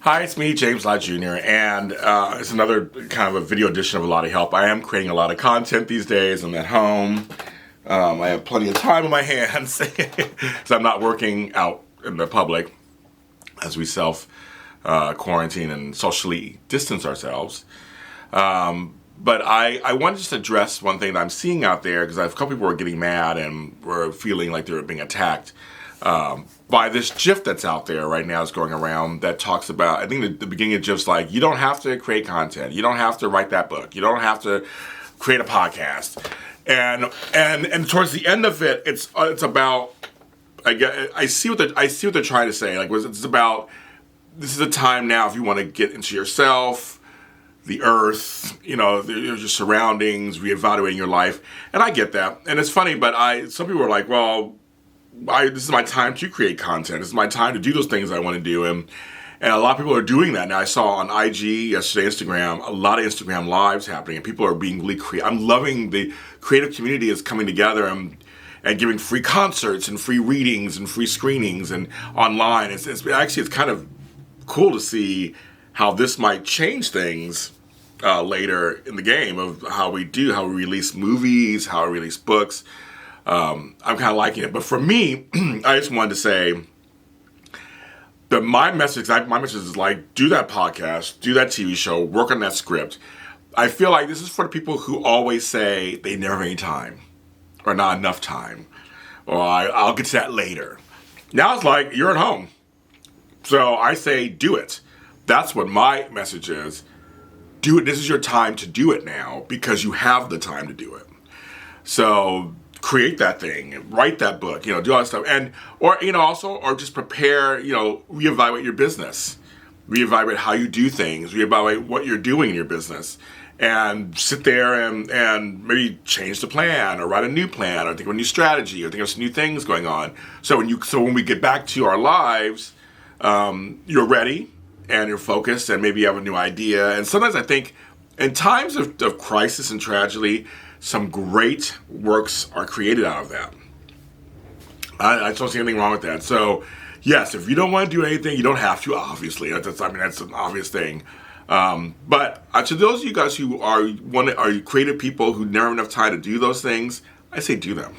Hi, it's me, James Lott Jr., and it's another kind of a video edition of A Lot of Help. I am creating a lot of content these days. I'm at home. I have plenty of time on my hands, so I'm not working out in the public as we self-quarantine and socially distance ourselves. But I want to just address one thing that I'm seeing out there, because I have a couple people who are getting mad and were feeling like they're being attacked by this GIF that's out there right now. Is going around that talks about, I think the beginning of GIF's like, you don't have to create content, you don't have to write that book, you don't have to create a podcast, and towards the end of it, it's about, I see what they're trying to say. Like, it's about, this is a time now if you want to get into yourself, the earth, your surroundings, reevaluating your life. And I get that. And it's funny, but some people are like, well, this is my time to create content. This is my time to do those things I want to do. And a lot of people are doing that now. I saw on IG yesterday, Instagram, a lot of Instagram lives happening, and people are being really creative. I'm loving the creative community is coming together and giving free concerts and free readings and free screenings and online. It's kind of cool to see how this might change things later in the game of how we release movies, how we release books. I'm kind of liking it. But for me, I just wanted to say that my message is like, do that podcast, do that TV show, work on that script. I feel like this is for the people who always say they never have any time or not enough time, or I'll get to that later. Now it's like, you're at home. So I say, do it. That's what my message is. Do it. This is your time to do it now, because you have the time to do it. So create that thing, write that book, do all that stuff. Or just prepare, reevaluate your business, reevaluate how you do things, reevaluate what you're doing in your business, and sit there and maybe change the plan, or write a new plan, or think of a new strategy, or think of some new things going on. So when we get back to our lives, you're ready and you're focused, and maybe you have a new idea. And sometimes I think in times of crisis and tragedy, some great works are created out of that. I don't see anything wrong with that. So yes, if you don't want to do anything, you don't have to, obviously. That's an obvious thing. But to those of you guys who are creative people who never have enough time to do those things, I say do them.